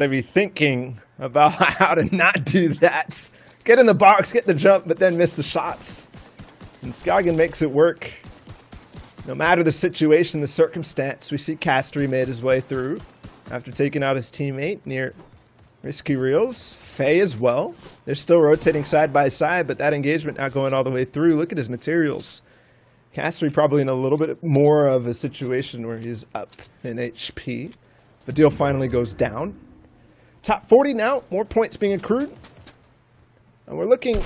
They be thinking about how to not do that. Get in the box, get the jump, but then miss the shots. And Skagen makes it work. No matter the situation, the circumstance, we see Castry made his way through after taking out his teammate near Risky Reels. Faye as well. They're still rotating side by side, but that engagement not going all the way through. Look at his materials. Castry probably in a little bit more of a situation where he's up in HP. The deal finally goes down. Top 40 now, more points being accrued. And we're looking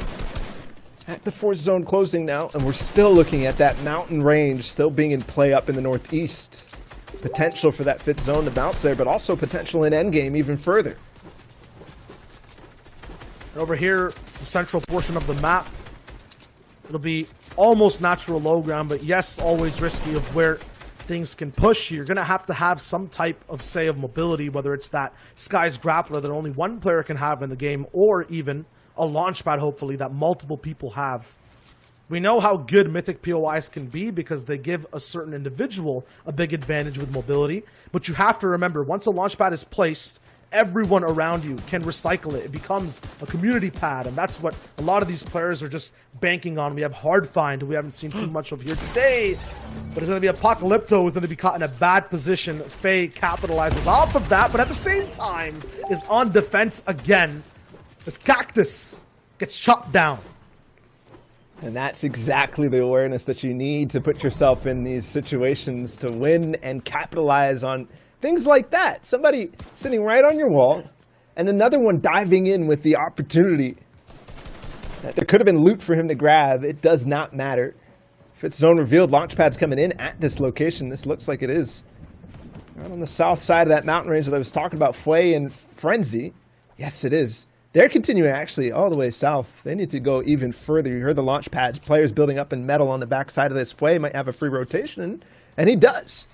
at the fourth zone closing now, and we're still looking at that mountain range still being in play up in the northeast. Potential for that fifth zone to bounce there, but also potential in endgame even further. Over here, the central portion of the map, it'll be almost natural low ground, but yes, always risky of where things can push. You're going to have some type of, say, of mobility, whether it's that Sky's grappler that only one player can have in the game, or even a launch pad, hopefully, that multiple people have. We know how good Mythic POIs can be because they give a certain individual a big advantage with mobility, but you have to remember, once a launch pad is placed, everyone around you can recycle it. It becomes a community pad, and that's what a lot of these players are just banking on. We have Hardfind, who we haven't seen too much of here today, but it's going to be Apocalypto, who's going to be caught in a bad position. Faye capitalizes off of that, but at the same time is on defense again as Cactus gets chopped down. And that's exactly the awareness that you need to put yourself in these situations to win and capitalize on things like that. Somebody sitting right on your wall, and another one diving in with the opportunity. There could have been loot for him to grab. It does not matter. If it's zone revealed, Launchpad's coming in at this location. This looks like it is. Right on the south side of that mountain range that I was talking about, Fway and Frenzy. Yes, it is. They're continuing actually all the way south. They need to go even further. You heard the launch pads. Players building up in metal on the backside of this. Fway might have a free rotation, and he does.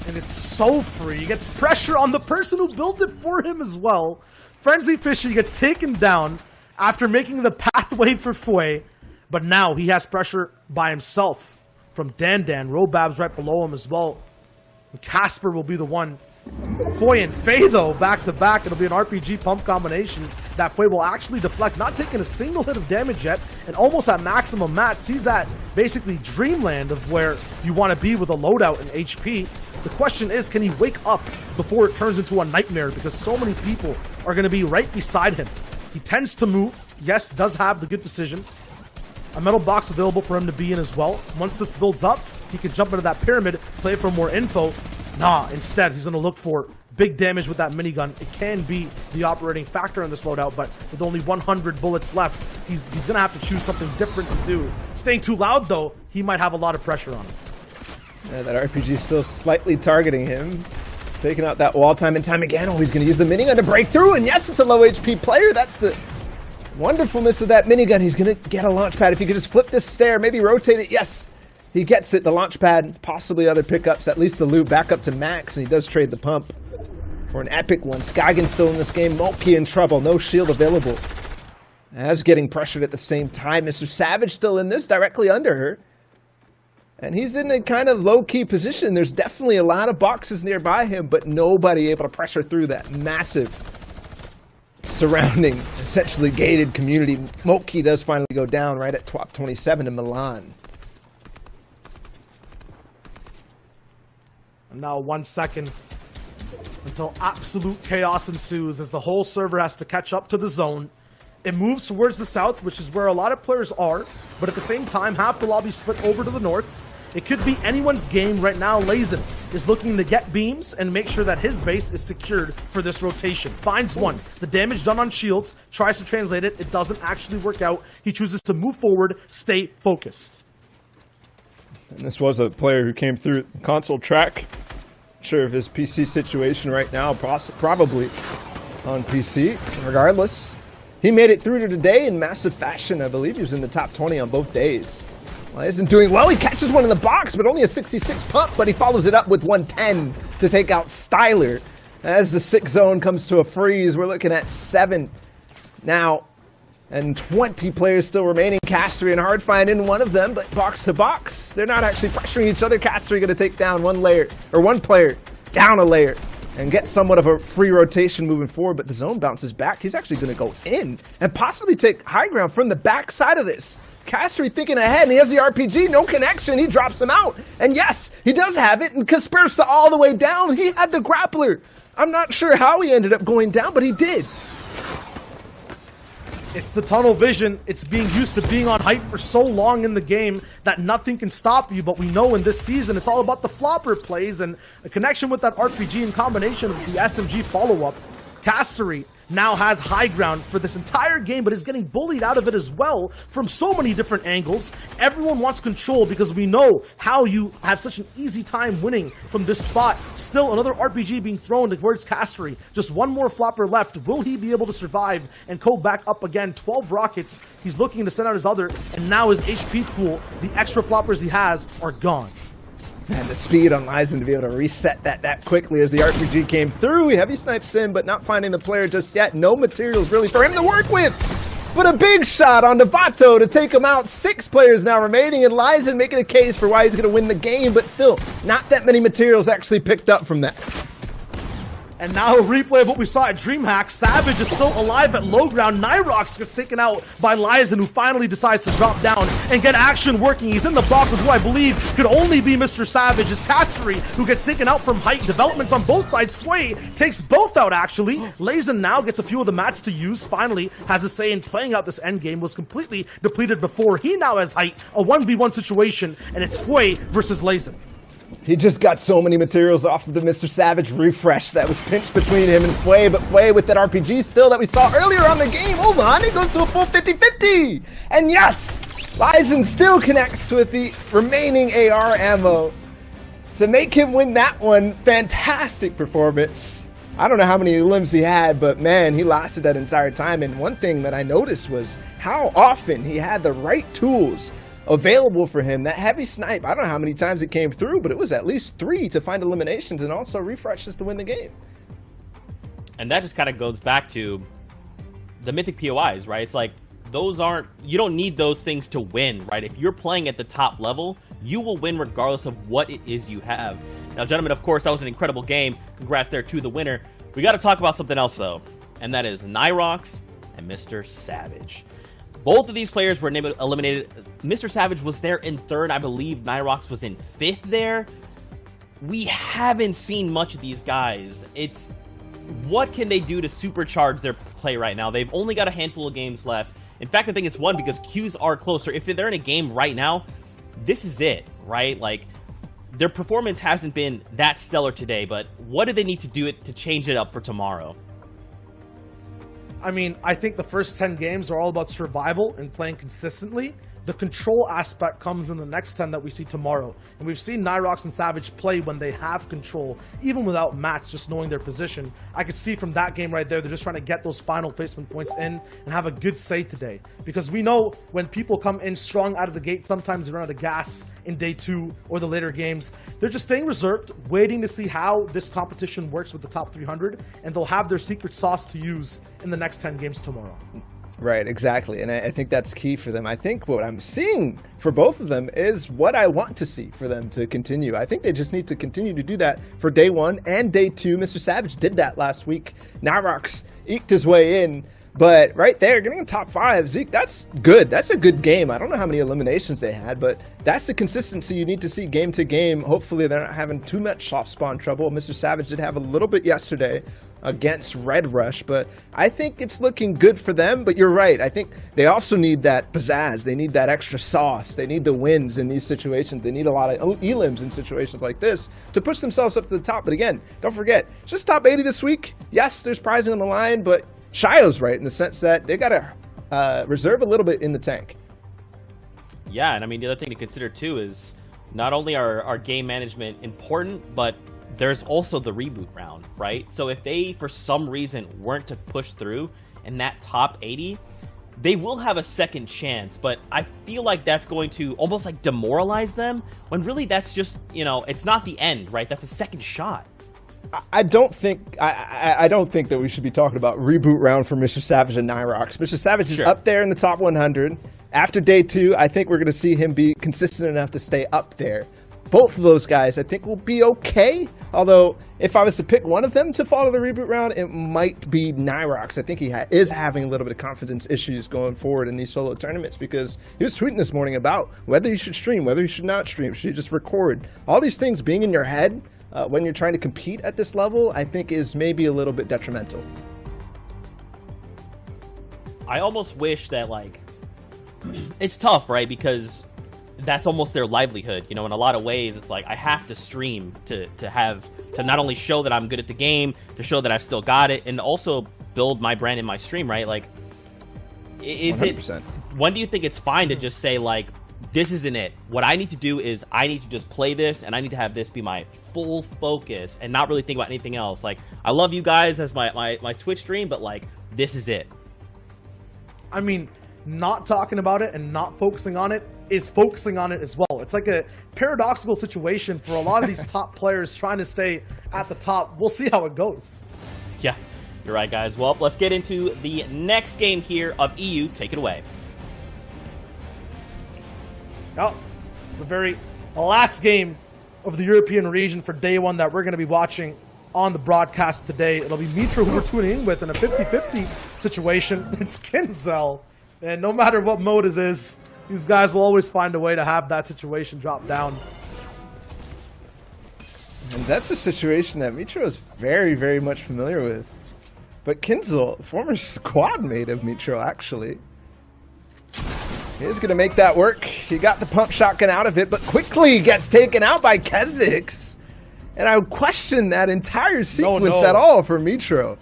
And it's so free. He gets pressure on the person who built it for him as well. Frenzy Fishy gets taken down after making the pathway for Fway, but now he has pressure by himself from Dan. Robab's right below him as well. And Casper will be the one. Fway and Faye, though, back to back. It'll be an RPG pump combination that Fway will actually deflect, not taking a single hit of damage yet, and almost at maximum match. Sees that basically dreamland of where you want to be with a loadout and HP. The question is, can he wake up before it turns into a nightmare, because so many people are going to be right beside him. He tends to move. Yes, does have the good decision. A metal box available for him to be in as well. Once this builds up, he can jump into that pyramid, play for more info. Nah, instead, he's going to look for big damage with that minigun. It can be the operating factor in this loadout, but with only 100 bullets left, he's going to have to choose something different to do. Staying too loud, though, he might have a lot of pressure on him. Yeah, that RPG is still slightly targeting him. Taking out that wall time and time again. Oh, he's going to use the minigun to break through, and yes, it's a low HP player. That's the wonderfulness of that minigun. He's going to get a launch pad. If he could just flip this stair, maybe rotate it. Yes, he gets it. The launch pad, possibly other pickups, at least the loot back up to max, and he does trade the pump for an epic one. Skagen still in this game. Mulkey in trouble. No shield available. As getting pressured at the same time. Mr. Savage still in this, directly under her. And he's in a kind of low-key position. There's definitely a lot of boxes nearby him, but nobody able to pressure through that massive surrounding, essentially gated community. Mulkey does finally go down right at top 27 in Milan. And now 1 second until absolute chaos ensues as the whole server has to catch up to the zone. It moves towards the south, which is where a lot of players are, but at the same time, half the lobby split over to the north. It could be anyone's game right now. Lazen is looking to get beams and make sure that his base is secured for this rotation. Finds one. The damage done on shields, tries to translate it. It doesn't actually work out. He chooses to move forward, stay focused. And this was a player who came through console track. Sure of his PC situation right now, probably on PC. Regardless, he made it through to today in massive fashion. I believe he was in the top 20 on both days. Well, he isn't doing well. He catches one in the box, but only a 66 pump, but he follows it up with 110 to take out Styler. As the 6th zone comes to a freeze, we're looking at 7 now, and 20 players still remaining. Castry and Hardfind in one of them, but box to box. They're not actually pressuring each other. Castry going to take down one player, down a layer. and get somewhat of a free rotation moving forward, but the zone bounces back. He's actually going to go in and possibly take high ground from the back side of this. Castery thinking ahead, and he has the RPG, no connection, he drops him out. And yes, he does have it, and Kaspersky all the way down. He had the grappler. I'm not sure how he ended up going down, but he did. It's the tunnel vision. It's being used to being on height for so long in the game that nothing can stop you. But we know in this season, it's all about the flopper plays and a connection with that RPG in combination with the SMG follow-up. Castery now has high ground for this entire game, but is getting bullied out of it as well from so many different angles. Everyone wants control because we know how you have such an easy time winning from this spot. Still, another RPG being thrown towards Castery. Just one more flopper left. Will he be able to survive and go back up again? 12 rockets. He's looking to send out his other, and now his HP pool, the extra floppers he has, are gone. And the speed on Lizen to be able to reset that quickly as the RPG came through. He heavy snipes in, but not finding the player just yet. No materials really for him to work with. But a big shot on Devato to take him out. 6 players now remaining, and Lizen making a case for why he's going to win the game, but still, not that many materials actually picked up from that. And now a replay of what we saw at DreamHack. Savage is still alive at low ground. Nyrox gets taken out by Lizen, who finally decides to drop down and get action working. He's in the box with who I believe could only be Mr. Savage. It's Castery who gets taken out from height. Developments on both sides. Fway takes both out, actually. Lizen now gets a few of the mats to use. Finally has a say in playing out this endgame. Was completely depleted before. He now has height. A 1v1 situation, and it's Fway versus Lizen. He just got so many materials off of the Mr. Savage refresh that was pinched between him and Fway, but Fway with that RPG still that we saw earlier on the game. Hold on, it goes to a full 50-50. And yes, Lizen still connects with the remaining AR ammo to make him win that one. Fantastic performance. I don't know how many limbs he had, but man, he lasted that entire time. And one thing that I noticed was how often he had the right tools available for him. That heavy snipe, I don't know how many times it came through, but it was at least 3 to find eliminations and also refreshes to win the game. And that just kind of goes back to the mythic POIs, right? It's like, those aren't, you don't need those things to win, right? If you're playing at the top level, you will win regardless of what it is you have. Now, gentlemen, of course, that was an incredible game. Congrats there to the winner. We got to talk about something else, though, and that is Nyrox and Mr. Savage. Both of these players were eliminated. Mr. Savage was there in 3rd. I believe Nyrox was in 5th there. We haven't seen much of these guys. It's, what can they do to supercharge their play right now? They've only got a handful of games left. In fact, I think it's 1 because queues are closer. If they're in a game right now, this is it, right? Like, their performance hasn't been that stellar today, but what do they need to do to change it up for tomorrow? I mean, I think the first 10 games are all about survival and playing consistently. The control aspect comes in the next 10 that we see tomorrow. And we've seen Nyrox and Savage play when they have control, even without mats, just knowing their position. I could see from that game right there, they're just trying to get those final placement points in and have a good say today. Because we know when people come in strong out of the gate, sometimes they run out of gas in day 2 or the later games. They're just staying reserved, waiting to see how this competition works with the top 300, and they'll have their secret sauce to use in the next 10 games tomorrow. Right, exactly. And I think that's key for them. I think what I'm seeing for both of them is what I want to see for them to continue. I think they just need to continue to do that for day 1 and day 2. Mr. Savage did that last week. Nyrox eked his way in. But right there, getting in top 5, Zeke, that's good. That's a good game. I don't know how many eliminations they had, but that's the consistency you need to see game to game. Hopefully they're not having too much soft spawn trouble. Mr. Savage did have a little bit yesterday against Red Rush, but I think it's looking good for them. But you're right, I think they also need that pizzazz. They need that extra sauce. They need the wins in these situations. They need a lot of elims in situations like this to push themselves up to the top. But again, don't forget, it's just top 80 this week. Yes, there's prizing on the line, but Shio's right in the sense that they got to reserve a little bit in the tank. Yeah, and I mean, the other thing to consider too is not only are game management important, but there's also the reboot round, right? So if they, for some reason, weren't to push through in that top 80, they will have a second chance, but I feel like that's going to almost like demoralize them, when really that's just, you know, it's not the end, right? That's a second shot. I don't think that we should be talking about reboot round for Mr. Savage and Nyrox. Mr. Savage is up there in the top 100. After day 2, I think we're going to see him be consistent enough to stay up there. Both of those guys, I think, will be okay. Although, if I was to pick one of them to fall to the reboot round, it might be Nyrox. I think he is having a little bit of confidence issues going forward in these solo tournaments, because he was tweeting this morning about whether you should stream, whether you should not stream, should you just record. All these things being in your head when you're trying to compete at this level, I think is maybe a little bit detrimental. I almost wish that, like, it's tough, right? Because that's almost their livelihood, you know. In a lot of ways, it's like I have to stream to not only show that I'm good at the game, to show that I've still got it, and also build my brand in my stream, right? Like, is 100%. It? When do you think it's fine to just say, like, this isn't it? What I need to do is I need to just play this, and I need to have this be my full focus, and not really think about anything else. Like, I love you guys as my Twitch stream, but like, this is it. I mean, not talking about it and not focusing on it is focusing on it as well. It's like a paradoxical situation for a lot of these top players trying to stay at the top. We'll see how it goes. Yeah, you're right, guys. Well, let's get into the next game here of EU. Take it away. Oh, it's the very last game of the European region for day one that we're going to be watching on the broadcast today. It'll be Mitro who we're tuning in with in a 50-50 situation. It's Kinzel. And no matter what mode it is, these guys will always find a way to have that situation drop down. And that's a situation that Mitro is very, very much familiar with. But Kinzel, former squad mate of Mitro, actually. He's going to make that work. He got the pump shotgun out of it, but quickly gets taken out by Kezix. And I would question that entire sequence at all for Mitro.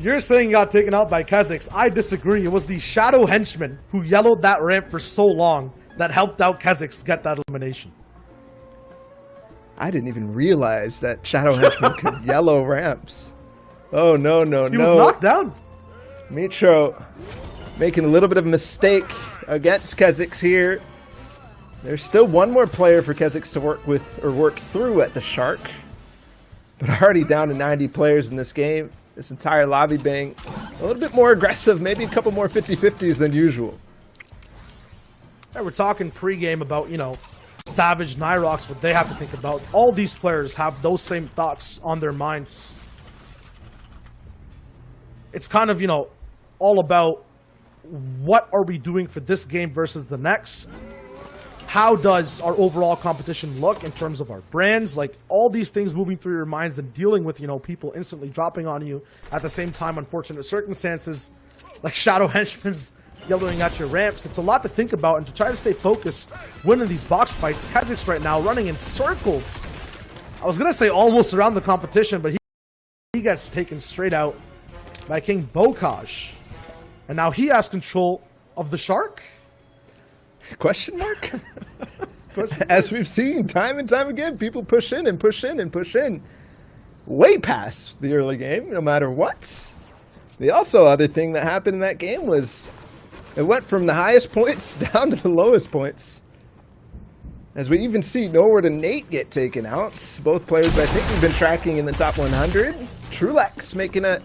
You're saying he got taken out by Kezix. I disagree. It was the Shadow Henchman who yellowed that ramp for so long that helped out Kezix get that elimination. I didn't even realize that Shadow Henchman could yellow ramps. Oh, no, no, no. He was knocked down. Mitro making a little bit of a mistake against Kezix here. There's still one more player for Kezix to work with, or work through at the Shark. But already down to 90 players in this game. This entire lobby being a little bit more aggressive, maybe a couple more 50-50s than usual. Yeah, we're talking pregame about, you know, Savage, Nyrox, what they have to think about. All these players have those same thoughts on their minds. It's kind of, you know, all about what are we doing for this game versus the next? How does our overall competition look in terms of our brands? Like, all these things moving through your minds and dealing with, you know, people instantly dropping on you at the same time, unfortunate circumstances, like Shadow Henchman's yellowing at your ramps. It's a lot to think about, and to try to stay focused, winning these box fights. Kezix right now running in circles. I was going to say almost around the competition, but he gets taken straight out by King Bokaj. And now he has control of the Shark? Question mark? As we've seen time and time again, people push in and push in and push in way past the early game, no matter what. The also other thing that happened in that game was it went from the highest points down to the lowest points. As we even see Nowhere to Nate get taken out. Both players I think we've been tracking in the top 100. Trulex making a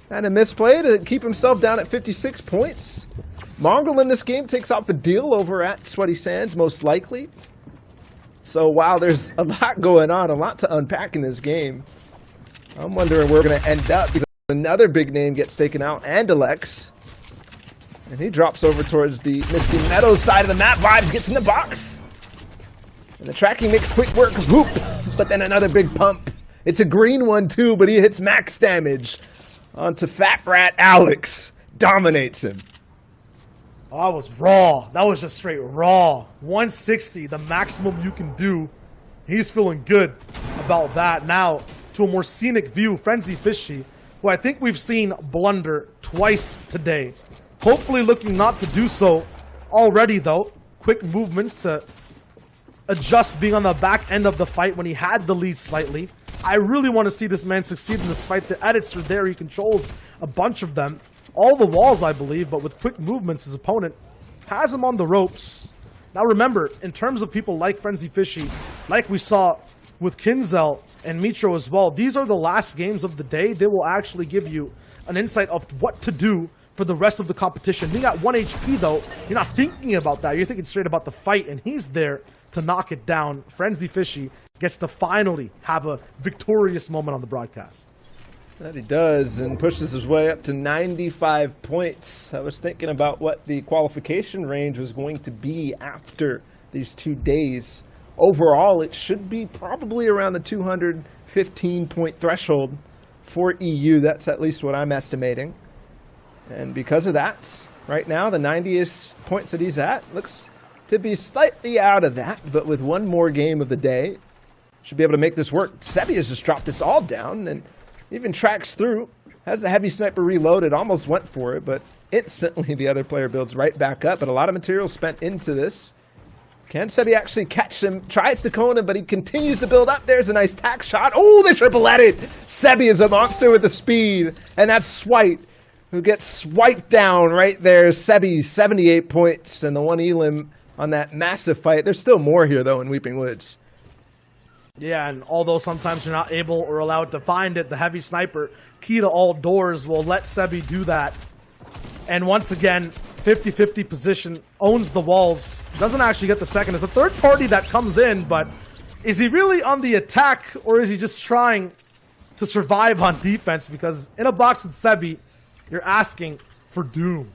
kind of misplay to keep himself down at 56 points. Mongol in this game takes off a deal over at Sweaty Sands, most likely. So while there's a lot going on, a lot to unpack in this game, I'm wondering where we're going to end up. Another big name gets taken out, and Alex. And he drops over towards the Misty Meadows side of the map. Vibes gets in the box. And the tracking makes quick work of Hoop, but then another big pump. It's a green one too, but he hits max damage onto Fat Rat Alex. Dominates him. Oh, that was raw. That was just straight raw. 160, the maximum you can do. He's feeling good about that. Now, to a more scenic view, Frenzy Fishy, who I think we've seen blunder twice today. Hopefully looking not to do so already, though. Quick movements to adjust being on the back end of the fight when he had the lead slightly. I really want to see this man succeed in this fight. The edits are there. He controls a bunch of them. All the walls, I believe, but with quick movements, his opponent has him on the ropes. Now remember, in terms of people like Frenzy Fishy, like we saw with Kinzel and Mitro as well, these are the last games of the day. They will actually give you an insight of what to do for the rest of the competition. Being at 1 HP, though, you're not thinking about that. You're thinking straight about the fight, and he's there to knock it down. Frenzy Fishy gets to finally have a victorious moment on the broadcast. That he does, and pushes his way up to 95 points. I was thinking about what the qualification range was going to be after these 2 days. Overall, it should be probably around the 215-point threshold for EU. That's at least what I'm estimating. And because of that, right now, the 90th points that he's at looks to be slightly out of that, but with one more game of the day, should be able to make this work. Sebi has just dropped this all down and even tracks through, has the heavy sniper reloaded, almost went for it, but instantly the other player builds right back up. But a lot of material spent into this. Can Sebi actually catch him? Tries to cone him, but he continues to build up. There's a nice tack shot. Oh, they triple-headed! Sebi is a monster with the speed, and that's Swite, who gets swiped down right there. Sebi, 78 points, and the one elim on that massive fight. There's still more here, though, in Weeping Woods. Yeah, and although sometimes you're not able or allowed to find it, the heavy sniper, key to all doors, will let Sebi do that. And once again, 50-50 position, owns the walls, doesn't actually get the second. It's a third party that comes in, but is he really on the attack, or is he just trying to survive on defense? Because in a box with Sebi, you're asking for doom.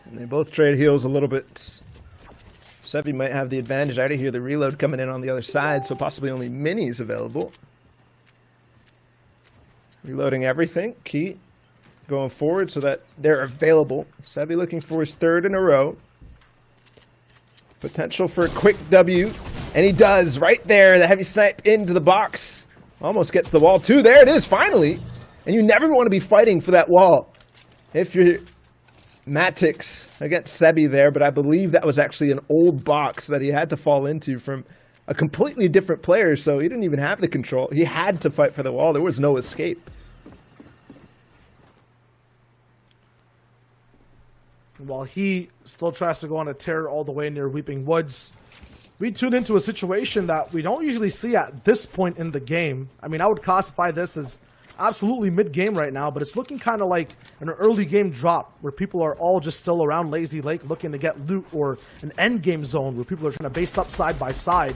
And they both trade heals a little bit. Sebi might have the advantage. I already hear the reload coming in on the other side, so possibly only minis available. Reloading everything. Key going forward so that they're available. Sebi looking for his third in a row. Potential for a quick W. And he does right there. The heavy snipe into the box. Almost gets the wall too. There it is, finally. And you never want to be fighting for that wall if you're Matix against Sebi there, but I believe that was actually an old box that he had to fall into from a completely different player, so he didn't even have the control. He had to fight for the wall. There was no escape. While he still tries to go on a tear all the way near Weeping Woods, we tune into a situation that we don't usually see at this point in the game. I mean, I would classify this as absolutely mid-game right now, but it's looking kind of like an early game drop where people are all just still around Lazy Lake looking to get loot, or an end game zone where people are trying to base up side by side.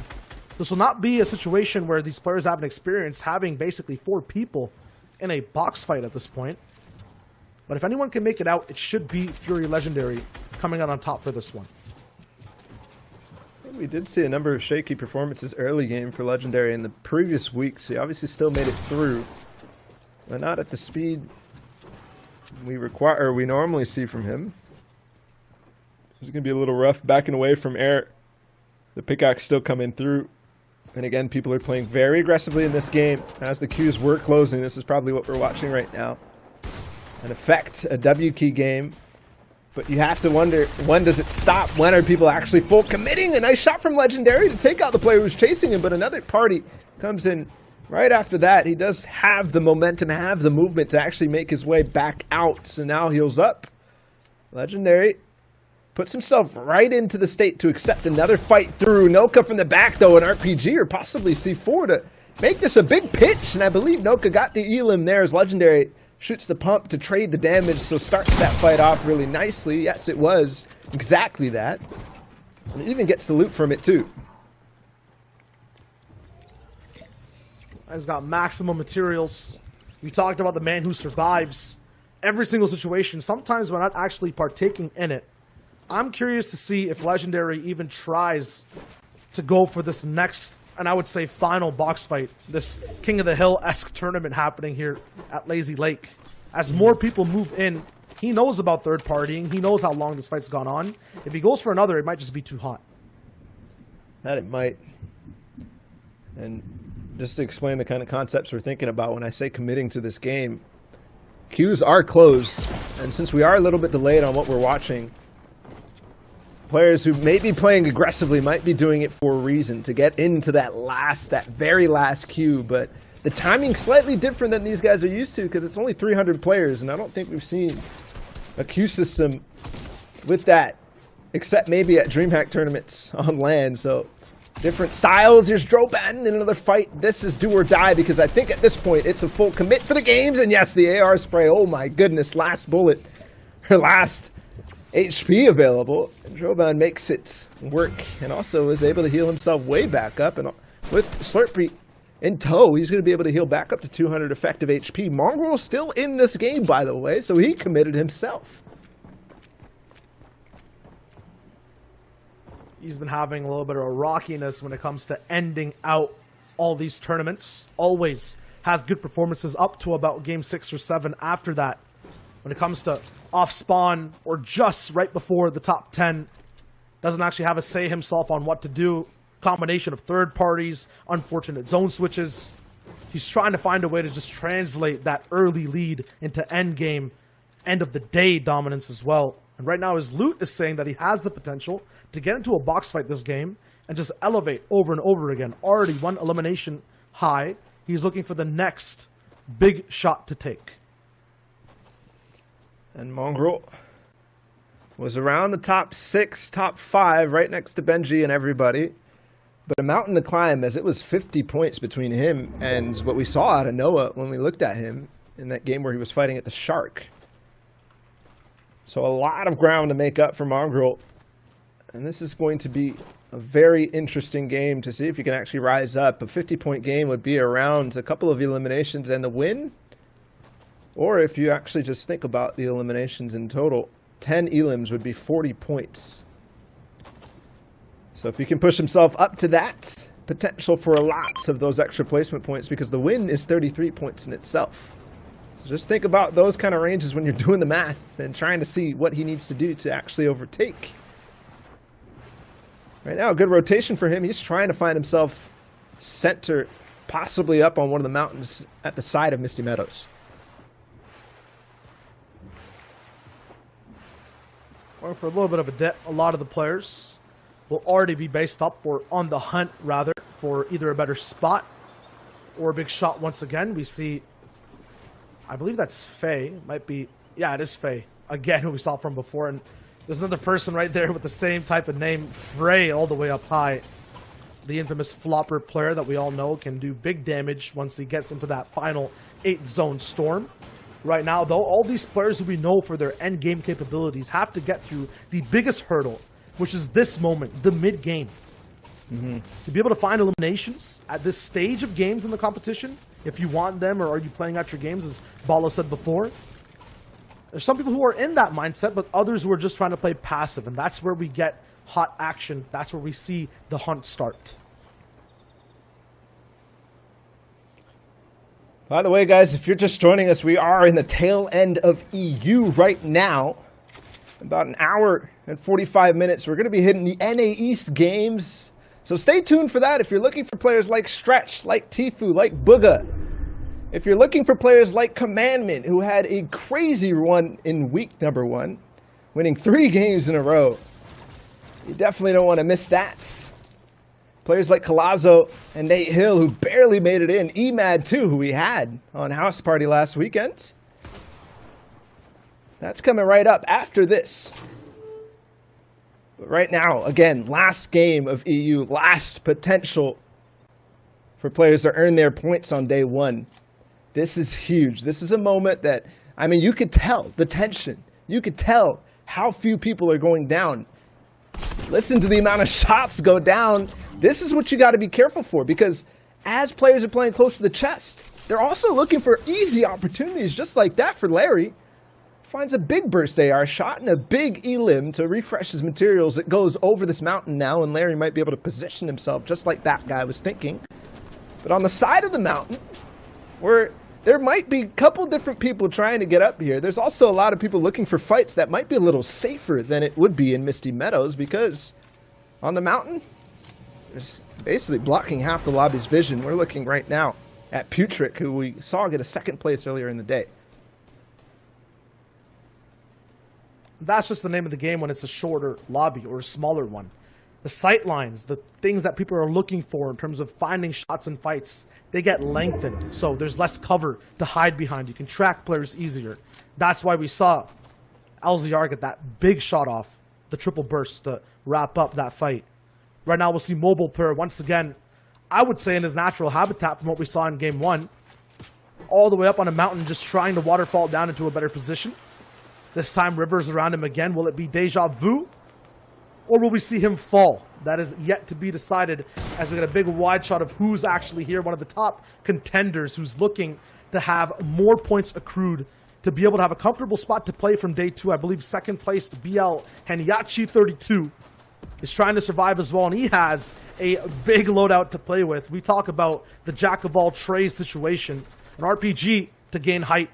This will not be a situation where these players have an experience having basically 4 people in a box fight at this point. But if anyone can make it out, it should be Fury Legendary coming out on top for this one. We did see a number of shaky performances early game for Legendary in the previous weeks. He obviously still made it through, but not at the speed we require, or we normally see from him. It's going to be a little rough backing away from air. The pickaxe still coming through. And again, people are playing very aggressively in this game. As the queues were closing, this is probably what we're watching right now. An effect, a W key game. But you have to wonder, when does it stop? When are people actually full committing? A nice shot from Legendary to take out the player who's chasing him, but another party comes in right after that. He does have the momentum, have the movement to actually make his way back out. So now heals up. Legendary puts himself right into the state to accept another fight through. Noka from the back, though, an RPG or possibly C4 to make this a big pitch. And I believe Noka got the elim there as Legendary shoots the pump to trade the damage, so starts that fight off really nicely. Yes, it was exactly that. And it even gets the loot from it, too. He's got maximum materials. We talked about the man who survives every single situation. Sometimes we're not actually partaking in it. I'm curious to see if Legendary even tries to go for this next, and I would say final box fight, this King of the Hill-esque tournament happening here at Lazy Lake. As more people move in, he knows about third partying. He knows how long this fight's gone on. If he goes for another, it might just be too hot. That it might. And just to explain the kind of concepts we're thinking about when I say committing to this game, queues are closed, and since we are a little bit delayed on what we're watching, players who may be playing aggressively might be doing it for a reason, to get into that very last queue, but the timing's slightly different than these guys are used to because it's only 300 players, and I don't think we've seen a queue system with that, except maybe at DreamHack tournaments on LAN, so different styles. Here's Droban in another fight. This is do or die because I think at this point it's a full commit for the games, and yes, the AR spray, oh my goodness, last bullet, her last HP available. And Droban makes it work and also is able to heal himself way back up. And with Slurpee in tow, he's going to be able to heal back up to 200 effective HP. Mongrel still in this game, by the way, so he committed himself. He's been having a little bit of a rockiness when it comes to ending out all these tournaments. Always has good performances up to about game 6 or 7 after that. When it comes to off spawn or just right before the top 10, doesn't actually have a say himself on what to do. Combination of third parties, unfortunate zone switches. He's trying to find a way to just translate that early lead into end game, end of the day dominance as well. And right now his loot is saying that he has the potential to get into a box fight this game and just elevate over and over again. Already one elimination high. He's looking for the next big shot to take. And Mongrel was around the top 6, top 5, right next to Benji and everybody. But a mountain to climb, as it was 50 points between him and what we saw out of Noah when we looked at him in that game where he was fighting at the Shark. So a lot of ground to make up for Mongrel. And this is going to be a very interesting game to see if you can actually rise up. A 50-point game would be around a couple of eliminations and the win. Or if you actually just think about the eliminations in total, 10 elims would be 40 points. So if he can push himself up to that, potential for lots of those extra placement points, because the win is 33 points in itself. So just think about those kind of ranges when you're doing the math and trying to see what he needs to do to actually overtake. Right now, a good rotation for him. He's trying to find himself center, possibly up on one of the mountains at the side of Misty Meadows. Or for a little bit of a dip, a lot of the players will already be based up or on the hunt, rather, for either a better spot or a big shot once again. We see, I believe that's Faye. Might be, yeah, it is Faye. Again, who we saw from before. And there's another person right there with the same type of name, Frey, all the way up high. The infamous flopper player that we all know can do big damage once he gets into that final 8-zone storm. Right now, though, all these players who we know for their end game capabilities have to get through the biggest hurdle, which is this moment, the mid game. To be able to find eliminations at this stage of games in the competition, if you want them, or are you playing out your games, as Balo said before. There's some people who are in that mindset, but others who are just trying to play passive, and that's where we get hot action. That's where we see the hunt start. By the way, guys, if you're just joining us, we are in the tail end of EU right now. About an hour and 45 minutes. We're going to be hitting the NA East games. So stay tuned for that if you're looking for players like Stretch, like Tifu, like Booga. If you're looking for players like Commandment, who had a crazy run in week number 1, winning 3 games in a row. You definitely don't want to miss that. Players like Colazo and Nate Hill, who barely made it in. Emad, too, who we had on House Party last weekend. That's coming right up after this. But right now, again, last game of EU, last potential for players to earn their points on day 1. This is huge. This is a moment that, I mean, you could tell the tension. You could tell how few people are going down. Listen to the amount of shots go down. This is what you got to be careful for, because as players are playing close to the chest, they're also looking for easy opportunities just like that for Larry. Finds a big burst AR shot and a big elim to refresh his materials. It goes over this mountain now, and Larry might be able to position himself just like that guy was thinking. But on the side of the mountain, where there might be a couple different people trying to get up here, there's also a lot of people looking for fights that might be a little safer than it would be in Misty Meadows, because on the mountain, there's basically blocking half the lobby's vision. We're looking right now at Putrick, who we saw get a 2nd place earlier in the day. That's just the name of the game when it's a shorter lobby or a smaller one. The sight lines, the things that people are looking for in terms of finding shots and fights, they get lengthened. So there's less cover to hide behind. You can track players easier. That's why we saw LZR get that big shot off, the triple burst to wrap up that fight. Right now we'll see Mobile Player once again, I would say in his natural habitat from what we saw in game 1. All the way up on a mountain, just trying to waterfall down into a better position. This time Rivers around him again. Will it be deja vu? Or will we see him fall? That is yet to be decided as we get a big wide shot of who's actually here. One of the top contenders who's looking to have more points accrued to be able to have a comfortable spot to play from day 2. I believe second place to BL Henyachi 32 is trying to survive as well, and he has a big loadout to play with. We talk about the jack of all trades situation, an RPG to gain height,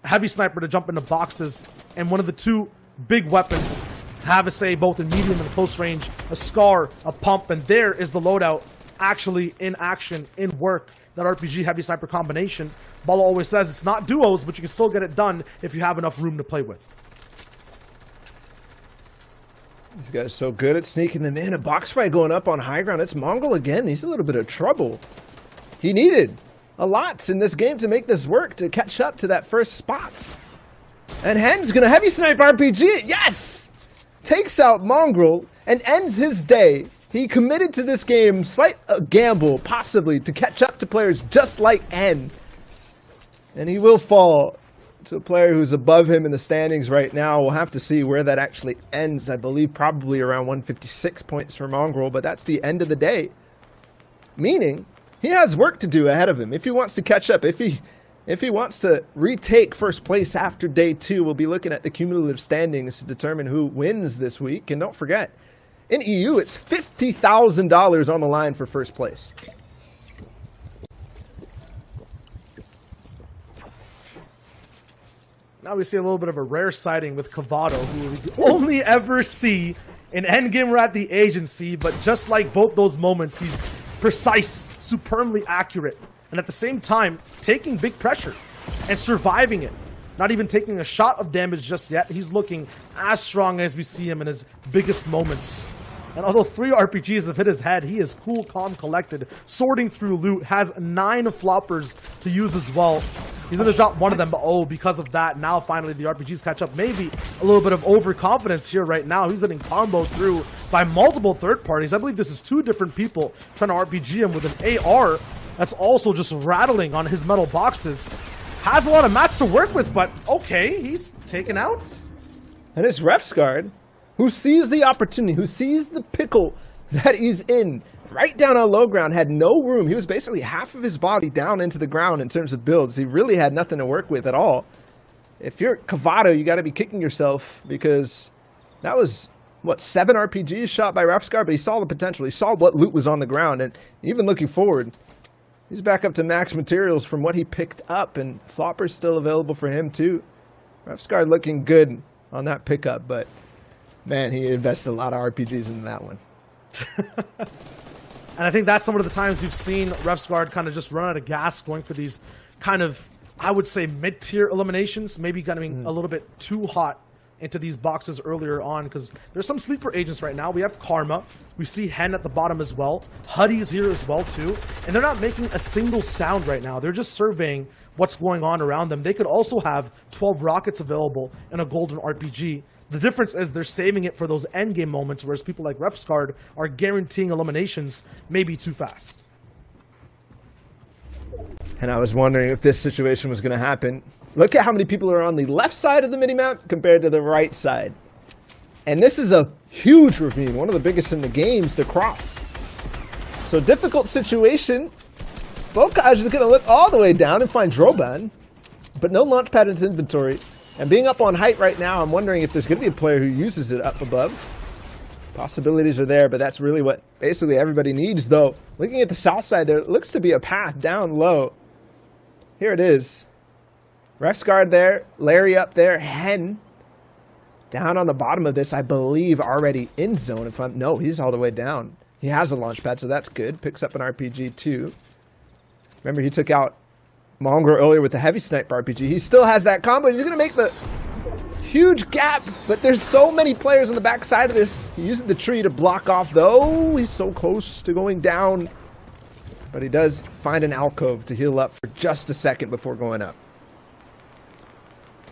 a heavy sniper to jump into boxes, and one of the 2 big weapons to have a say both in medium and close range, a scar, a pump, and there is the loadout actually in action, in work. That RPG heavy sniper combination. Bala always says it's not duos, but you can still get it done if you have enough room to play with. These guys so good at sneaking them in. A box fight going up on high ground. It's Mongol again. He's a little bit of trouble. He needed a lot in this game to make this work, to catch up to that first spot. And Hen's gonna heavy snipe RPG it. Yes! Takes out Mongrel and ends his day. He committed to this game, slight gamble, possibly, to catch up to players just like Hen. And he will fall to a player who's above him in the standings right now. We'll have to see where that actually ends. I believe probably around 156 points for Mongrel, but that's the end of the day. Meaning, he has work to do ahead of him. If he wants to catch up, if he wants to retake first place after day 2, we'll be looking at the cumulative standings to determine who wins this week. And don't forget, in EU, it's $50,000 on the line for first place. Now we see a little bit of a rare sighting with Cavado, who we only ever see in Endgame or at the agency, but just like both those moments, he's precise, superbly accurate, and at the same time, taking big pressure and surviving it. Not even taking a shot of damage just yet. He's looking as strong as we see him in his biggest moments. And although 3 RPGs have hit his head, he is cool, calm, collected, sorting through loot, has 9 floppers to use as well. He's going to drop one of them, but oh, because of that, now finally the RPGs catch up. Maybe a little bit of overconfidence here right now. He's getting comboed through by multiple third parties. I believe this is 2 different people trying to RPG him with an AR that's also just rattling on his metal boxes. Has a lot of mats to work with, but okay, he's taken out. And it's Refsguard, who sees the opportunity, who sees the pickle that he's in. Right down on low ground, had no room. He was basically half of his body down into the ground in terms of builds. He really had nothing to work with at all. If you're Cavado, you got to be kicking yourself, because that was, what, 7 RPGs shot by Refsguard, but he saw the potential. He saw what loot was on the ground, and even looking forward, he's back up to max materials from what he picked up, and Flopper's still available for him too. Refsguard looking good on that pickup, but man, he invested a lot of RPGs into that one. And I think that's some of the times we've seen Refsguard kind of just run out of gas going for these kind of, I would say, mid-tier eliminations, maybe getting a little bit too hot into these boxes earlier on, because there's some sleeper agents right now. We have Karma. We see Hen at the bottom as well. Huddy's here as well too. And they're not making a single sound right now. They're just surveying what's going on around them. They could also have 12 rockets available in a golden RPG. The difference is they're saving it for those endgame moments, whereas people like Refsguard are guaranteeing eliminations maybe too fast. And I was wondering if this situation was going to happen. Look at how many people are on the left side of the minimap compared to the right side. And this is a huge ravine, one of the biggest in the games to cross. So difficult situation. Bokaj is going to look all the way down and find Droban, but no launch pad in his inventory. And being up on height right now, I'm wondering if there's going to be a player who uses it up above. Possibilities are there, but that's really what basically everybody needs, though. Looking at the south side, there looks to be a path down low. Here it is. Refsguard there, Larry up there, Hen down on the bottom of this, I believe already in zone. No, he's all the way down. He has a launch pad, so that's good. Picks up an RPG too. Remember, he took out Mongrel earlier with the heavy snipe RPG. He still has that combo. He's going to make the huge gap, but there's so many players on the back side of this. He uses the tree to block off, though. He's so close to going down, but he does find an alcove to heal up for just a second before going up.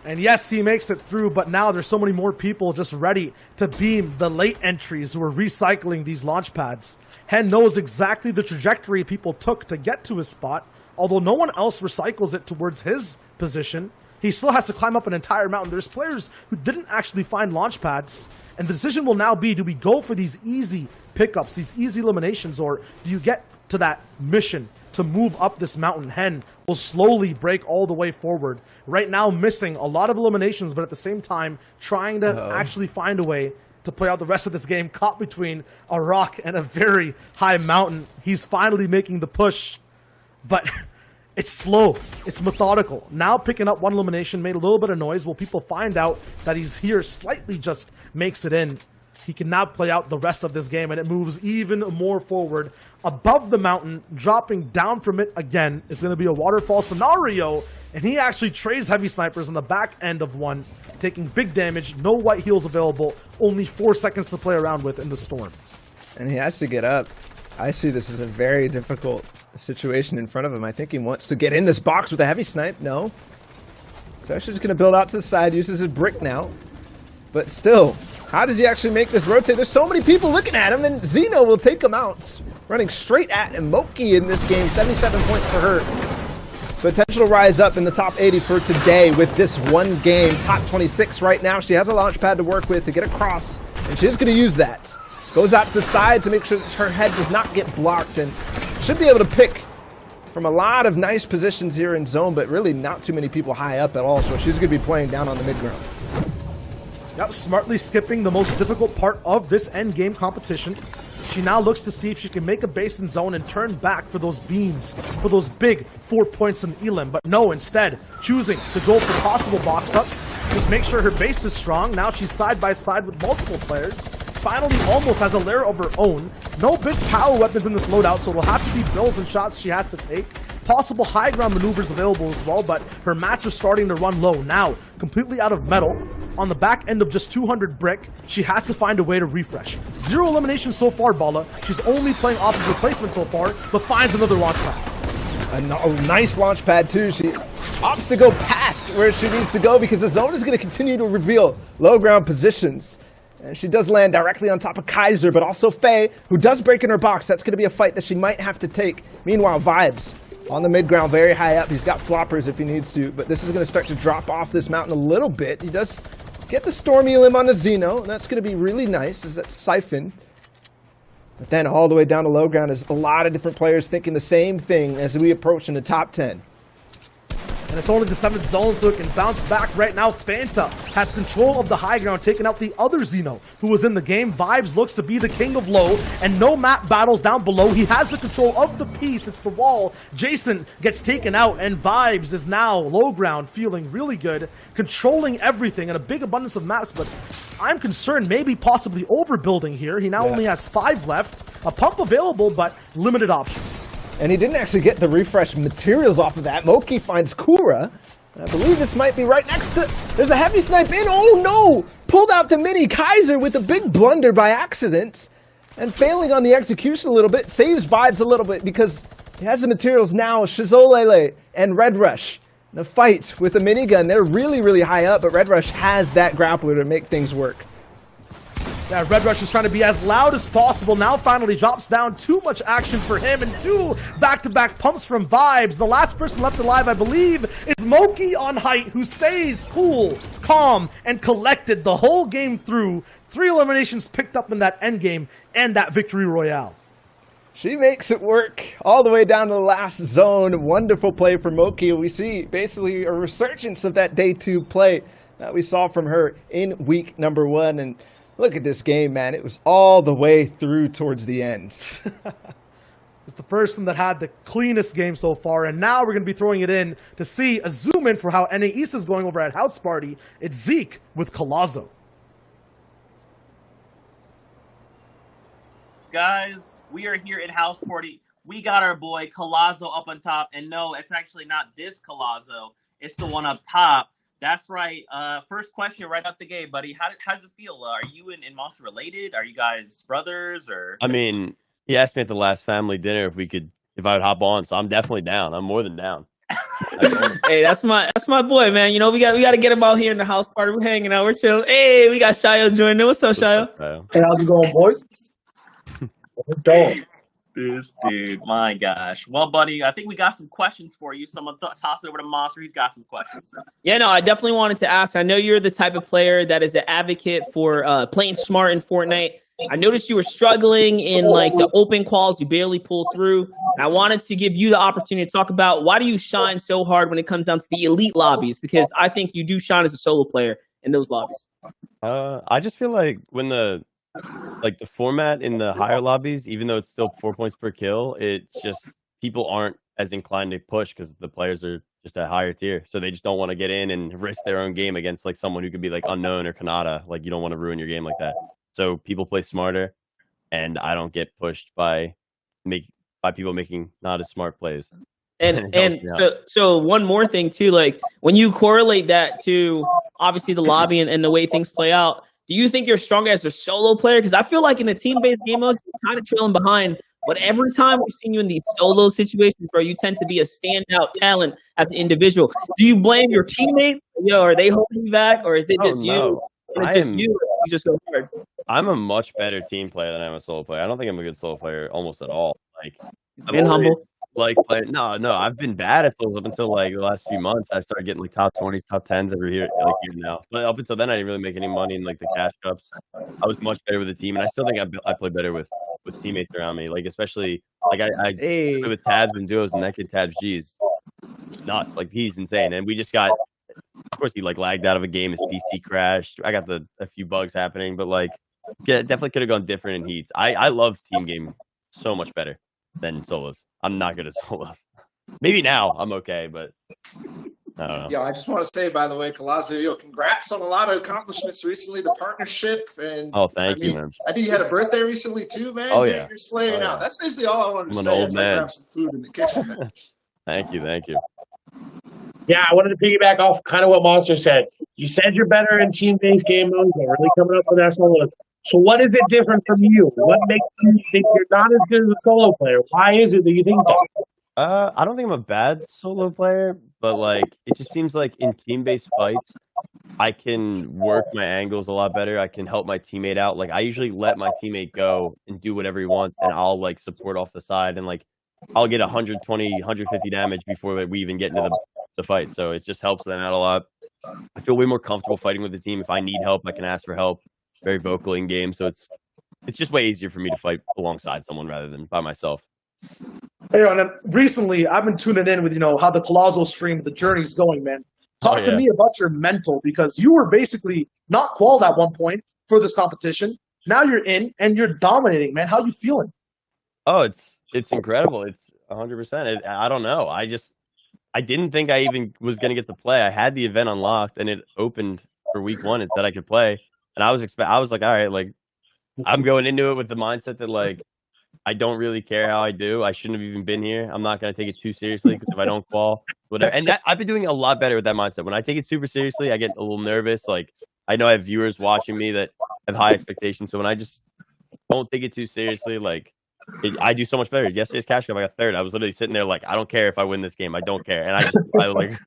And yes, he makes it through, but now there's so many more people just ready to beam the late entries who are recycling these launch pads. Hen knows exactly the trajectory people took to get to his spot, although no one else recycles it towards his position. he still has to climb up an entire mountain. There's players who didn't actually find launch pads, and the decision will now be, do we go for these easy pickups, these easy eliminations, or do you get to that mission to move up this mountain? Hen will slowly break all the way forward. Right now missing a lot of eliminations, but at the same time trying to actually find a way to play out the rest of this game, caught between a rock and a very high mountain. He's finally making the push, but it's slow. It's methodical. Now picking up one elimination, made a little bit of noise. Will people find out that he's here, slightly just makes it in. He can now play out the rest of this game, and it moves even more forward above the mountain, dropping down from it again. It's going to be a waterfall scenario, and he actually trades heavy snipers on the back end of one, taking big damage. No white heals available. Only 4 seconds to play around with in the storm. And he has to get up. I see this as a very difficult situation in front of him. I think he wants to get in this box with a heavy snipe. No. So actually just going to build out to the side, uses his brick now. But still, how does he actually make this rotate? There's so many people looking at him, and Xeno will take him out. Running straight at him. Moki in this game, 77 points for her. Potential rise up in the top 80 for today with this one game. Top 26 right now. She has a launch pad to work with to get across, and she is going to use that. Goes out to the side to make sure that her head does not get blocked, and should be able to pick from a lot of nice positions here in zone, but really not too many people high up at all, so she's going to be playing down on the mid ground. Yep, smartly skipping the most difficult part of this end game competition. She now looks to see if she can make a base in zone and turn back for those beams, for those big 4 points in Elim. But no, instead, choosing to go for possible box ups. Just make sure her base is strong. Now she's side by side with multiple players. Finally, almost has a lair of her own. No big power weapons in this loadout, so it'll have to be bills and shots she has to take. Possible high ground maneuvers available as well, but her mats are starting to run low. Now, completely out of metal. On the back end of just 200 brick, she has to find a way to refresh. 0 eliminations so far, Bala. She's only playing off of replacement so far, but finds another launch pad. A nice launch pad too. She opts to go past where she needs to go because the zone is going to continue to reveal low ground positions. And she does land directly on top of Kaiser, but also Faye, who does break in her box. That's going to be a fight that she might have to take. Meanwhile, Vibes on the mid ground, very high up. He's got floppers if he needs to, but this is going to start to drop off this mountain a little bit. He does get the Stormy Limb on the Xeno, and that's going to be really nice as that Siphon. But then all the way down to low ground is a lot of different players thinking the same thing as we approach in the top 10. And it's only the 7th zone, so it can bounce back right now. Fanta has control of the high ground, taking out the other Xeno who was in the game. Vibes looks to be the king of low, and no map battles down below. He has the control of the piece. It's the wall. Jason gets taken out, and Vibes is now low ground, feeling really good, controlling everything and a big abundance of maps, but I'm concerned maybe possibly overbuilding here. He now only has 5 left, a pump available, but limited options. And he didn't actually get the refresh materials off of that. Moki finds Kura. I believe this might be right next to... There's a heavy snipe in. Oh no! Pulled out the mini Kaiser with a big blunder by accident. And failing on the execution a little bit. Saves Vibes a little bit because he has the materials now. Shizolele and Red Rush in a fight with a minigun. They're really, really high up, but Red Rush has that grappler to make things work. Yeah, Red Rush is trying to be as loud as possible. Now finally drops down. Too much action for him, and 2 back-to-back pumps from Vibes. The last person left alive, I believe, is Moki on height, who stays cool, calm, and collected the whole game through. 3 eliminations picked up in that endgame and that victory royale. She makes it work all the way down to the last zone. Wonderful play for Moki. We see basically a resurgence of that day 2 play that we saw from her in week number 1. And look at this game, man. It was all the way through towards the end. It's the person that had the cleanest game so far, and now we're going to be throwing it in to see a zoom in for how NA East is going over at House Party. It's Zeke with Colazo. Guys, we are here at House Party. We got our boy Colazo up on top, and no, it's actually not this Colazo. It's the one up top. That's right. First question right out the gate, buddy. How does it feel? Are you and Monster related? Are you guys brothers or? I mean, he asked me at the last family dinner if I would hop on, so I'm definitely down. I'm more than down. Hey, that's my boy, man. You know, we got to get him out here in the house party. We're hanging out, we're chilling. Hey, we got Shayo joining. What's up, Shayo? Hey, how's it going, boys? What's going? This dude, my gosh. Well, buddy, I think we got some questions for you. So I'm gonna toss it over to Monster. He's got some questions. Yeah, no, I definitely wanted to ask. I know you're the type of player that is an advocate for playing smart in Fortnite. I noticed you were struggling in like the open quals. You barely pulled through. And I wanted to give you the opportunity to talk about why do you shine so hard when it comes down to the elite lobbies? Because I think you do shine as a solo player in those lobbies. I just feel like when the format in the higher lobbies, even though it's still 4 points per kill, it's just people aren't as inclined to push because the players are just a higher tier, so they just don't want to get in and risk their own game against like someone who could be like unknown or Kanata. Like you don't want to ruin your game like that. So people play smarter, and I don't get pushed by people making not as smart plays. And so one more thing too, like when you correlate that to obviously the lobby and the way things play out, do you think you're stronger as a solo player? Because I feel like in the team-based game mode, you're kind of trailing behind. But every time we've seen you in these solo situations where you tend to be a standout talent as an individual, do you blame your teammates? Are they holding you back, or is it just you? You just go hard. I'm a much better team player than I'm a solo player. I don't think I'm a good solo player almost at all. Like I'm being humble. Like no, I've been bad at solos up until like the last few months. I started getting like top 20s, top 10s every year now. But up until then, I didn't really make any money in like the cash cups. I was much better with the team, and I still think I play better with teammates around me. Like especially like I play with Tabs and duos, and that kid Tabs G's nuts. Like he's insane, and we just got. Of course, he like lagged out of a game. His PC crashed. I got a few bugs happening, but like definitely could have gone different in heats. I love team game so much better than solos. I'm not good at solos. Maybe now I'm okay, but I don't know. Yeah, I just want to say, by the way, Colazzo, congrats on a lot of accomplishments recently. The partnership and thank you, man. I think you had a birthday recently too, man. Oh yeah, you're slaying out. That's basically all I wanted to say. I'm an old man. Grab some food in the kitchen. Man. Thank you. Yeah, I wanted to piggyback off kind of what Monster said. You said you're better in team-based game modes. You're really coming up with that solo. So what is it different from you? What makes you think you're not as good as a solo player? Why is it that you think that? I don't think I'm a bad solo player, but like it just seems like in team-based fights, I can work my angles a lot better. I can help my teammate out. Like I usually let my teammate go and do whatever he wants, and I'll like support off the side, and like I'll get 120, 150 damage before we even get into the fight. So it just helps them out a lot. I feel way more comfortable fighting with the team. If I need help, I can ask for help. Very vocal in game, so it's just way easier for me to fight alongside someone rather than by myself. Hey, and recently I've been tuning in with how the Colazzo stream, the journey's going, man. Talk to me about your mental, because you were basically not qualified at one point for this competition. Now you're in and you're dominating, man. How you feeling? Oh, it's incredible. It's 100%. I don't know. I didn't think I even was gonna get to play. I had the event unlocked and it opened for week 1 and said I could play. And I was like, all right, like I'm going into it with the mindset that like I don't really care how I do. I shouldn't have even been here. I'm not gonna take it too seriously because if I don't qual, whatever. And I've been doing a lot better with that mindset. When I take it super seriously, I get a little nervous. Like I know I have viewers watching me that have high expectations. So when I just don't take it too seriously, like I do so much better. Yesterday's cash cup, I got 3rd. I was literally sitting there like, I don't care if I win this game. I don't care. And I like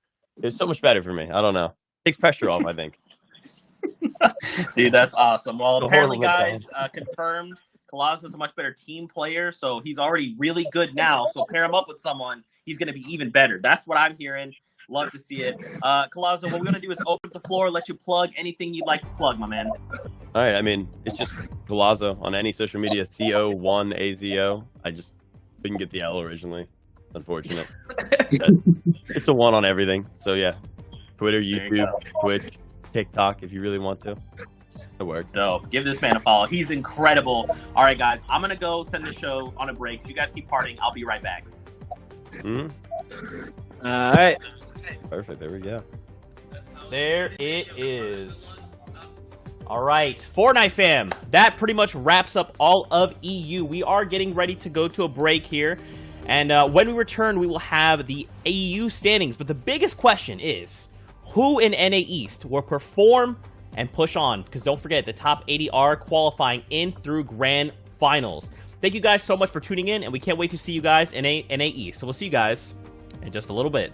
it's so much better for me. I don't know. Takes pressure off, I think. Dude, that's awesome. Well, apparently, guys, confirmed. Colazzo's a much better team player, so he's already really good now. So pair him up with someone, he's going to be even better. That's what I'm hearing. Love to see it. Colazzo, what we're going to do is open the floor, let you plug anything you'd like to plug, my man. All right. I mean, it's just Colazzo on any social media, CO1AZO. I just couldn't get the L originally. Unfortunate. It's a 1 on everything. So, yeah. Twitter, YouTube, Twitch, TikTok, if you really want to. It works. So give this man a follow. He's incredible. All right, guys. I'm going to go send the show on a break. So you guys keep partying. I'll be right back. All right. Perfect. There we go. There it is. All right, Fortnite fam, that pretty much wraps up all of EU. We are getting ready to go to a break here. And when we return, we will have the EU standings. But the biggest question is, who in NA East will perform and push on? Because don't forget, the top 80 are qualifying in through Grand Finals. Thank you guys so much for tuning in, and we can't wait to see you guys in NA East. So we'll see you guys in just a little bit.